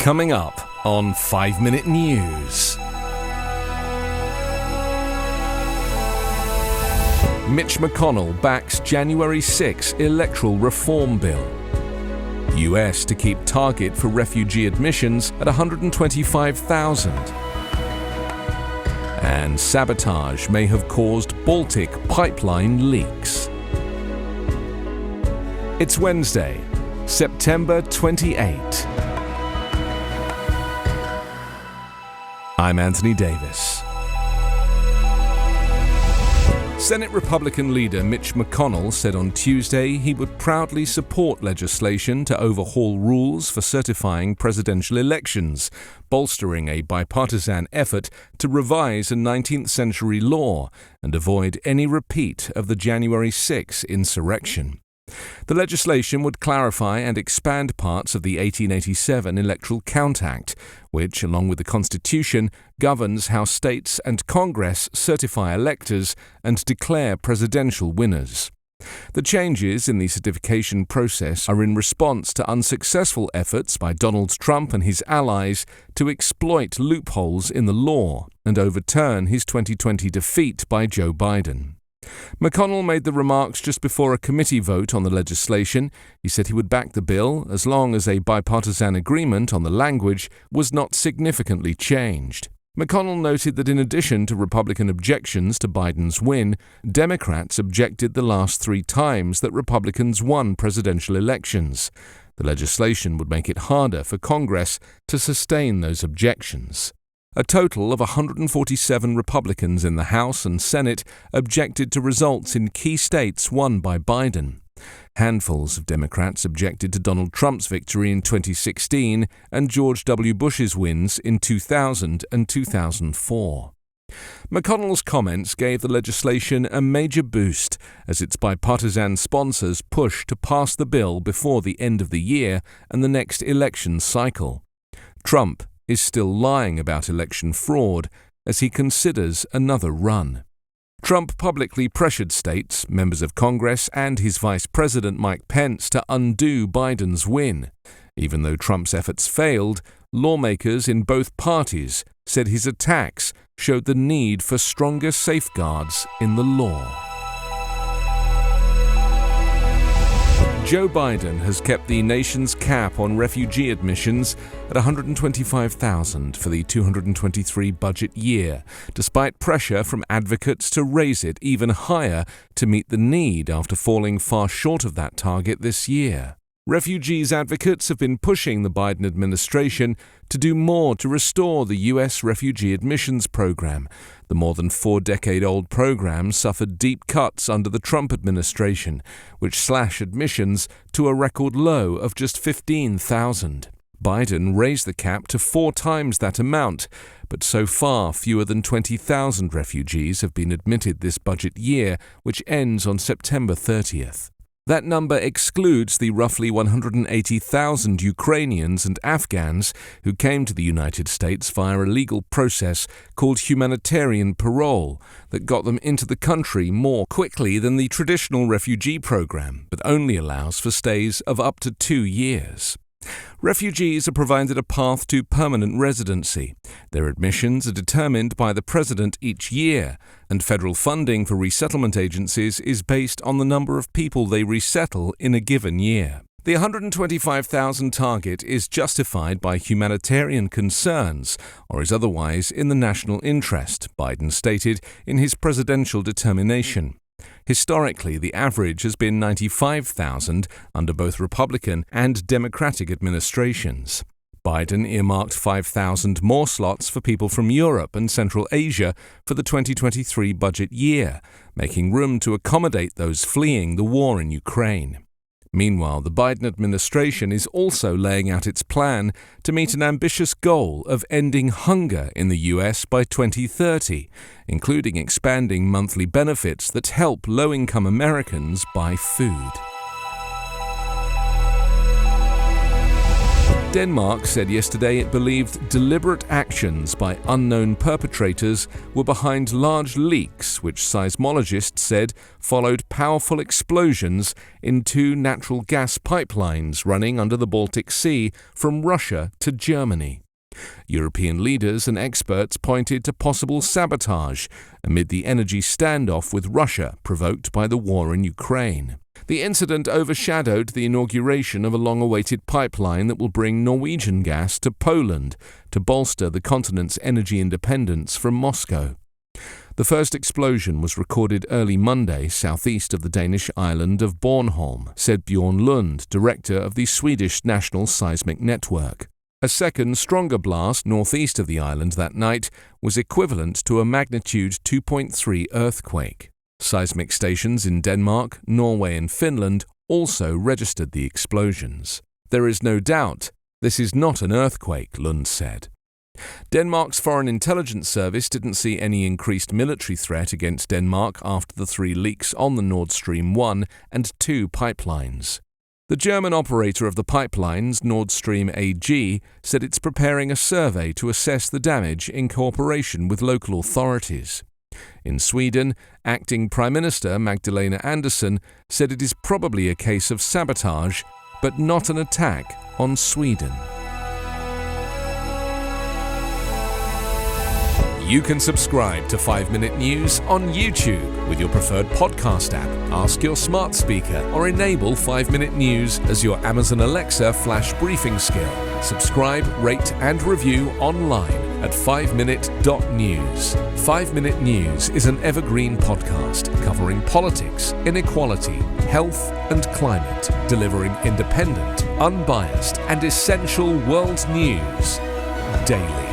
Coming up on 5 Minute News. Mitch McConnell backs January 6 electoral reform bill. US to keep target for refugee admissions at 125,000. And Sabotage may have caused Baltic pipeline leaks. It's Wednesday, September 28. I'm Anthony Davis. Senate Republican leader Mitch McConnell said on Tuesday he would proudly support legislation to overhaul rules for certifying presidential elections, bolstering a bipartisan effort to revise a 19th century law and avoid any repeat of the January 6 insurrection. The legislation would clarify and expand parts of the 1887 Electoral Count Act, which, along with the Constitution, governs how states and Congress certify electors and declare presidential winners. The changes in the certification process are in response to unsuccessful efforts by Donald Trump and his allies to exploit loopholes in the law and overturn his 2020 defeat by Joe Biden. McConnell made the remarks just before a committee vote on the legislation. He said he would back the bill as long as a bipartisan agreement on the language was not significantly changed. McConnell noted that in addition to Republican objections to Biden's win, Democrats objected the last 3 times that Republicans won presidential elections. The legislation would make it harder for Congress to sustain those objections. A total of 147 Republicans in the House and Senate objected to results in key states won by Biden. Handfuls of Democrats objected to Donald Trump's victory in 2016 and George W. Bush's wins in 2000 and 2004. McConnell's comments gave the legislation a major boost as its bipartisan sponsors push to pass the bill before the end of the year and the next election cycle. Trump is still lying about election fraud as he considers another run. Trump publicly pressured states, members of Congress, and his Vice President Mike Pence to undo Biden's win. Even though Trump's efforts failed, lawmakers in both parties said his attacks showed the need for stronger safeguards in the law. Joe Biden has kept the nation's cap on refugee admissions at 125,000 for the 2023 budget year, despite pressure from advocates to raise it even higher to meet the need after falling far short of that target this year. Refugees advocates have been pushing the Biden administration to do more to restore the U.S. refugee admissions program. The more than 4-decade-old program suffered deep cuts under the Trump administration, which slashed admissions to a record low of just 15,000. Biden raised the cap to 4 times that amount, but so far fewer than 20,000 refugees have been admitted this budget year, which ends on September 30th. That number excludes the roughly 180,000 Ukrainians and Afghans who came to the United States via a legal process called humanitarian parole that got them into the country more quickly than the traditional refugee program that only allows for stays of up to 2 years. Refugees are provided a path to permanent residency. Their admissions are determined by the president each year, and federal funding for resettlement agencies is based on the number of people they resettle in a given year. The 125,000 target is justified by humanitarian concerns or is otherwise in the national interest, Biden stated in his presidential determination. Historically, the average has been 95,000 under both Republican and Democratic administrations. Biden earmarked 5,000 more slots for people from Europe and Central Asia for the 2023 budget year, making room to accommodate those fleeing the war in Ukraine. Meanwhile, the Biden administration is also laying out its plan to meet an ambitious goal of ending hunger in the U.S. by 2030, including expanding monthly benefits that help low-income Americans buy food. Denmark said yesterday it believed deliberate actions by unknown perpetrators were behind large leaks, which seismologists said followed powerful explosions in 2 natural gas pipelines running under the Baltic Sea from Russia to Germany. European leaders and experts pointed to possible sabotage amid the energy standoff with Russia provoked by the war in Ukraine. The incident overshadowed the inauguration of a long-awaited pipeline that will bring Norwegian gas to Poland to bolster the continent's energy independence from Moscow. The first explosion was recorded early Monday southeast of the Danish island of Bornholm, said Bjorn Lund, director of the Swedish National Seismic Network. A second, stronger blast northeast of the island that night was equivalent to a magnitude 2.3 earthquake. Seismic stations in Denmark, Norway and Finland also registered the explosions. There is no doubt this is not an earthquake, Lund said. Denmark's Foreign Intelligence Service didn't see any increased military threat against Denmark after the 3 leaks on the Nord Stream 1 and 2 pipelines. The German operator of the pipelines, Nord Stream AG, said it's preparing a survey to assess the damage in cooperation with local authorities. In Sweden, acting Prime Minister Magdalena Andersson said it is probably a case of sabotage, but not an attack on Sweden. You can subscribe to 5-Minute News on YouTube with your preferred podcast app. Ask your smart speaker or enable 5-Minute News as your Amazon Alexa flash briefing skill. Subscribe, rate and review online at 5minute.news. 5-Minute News is an Evergreen podcast covering politics, inequality, health and climate, delivering independent, unbiased and essential world news daily.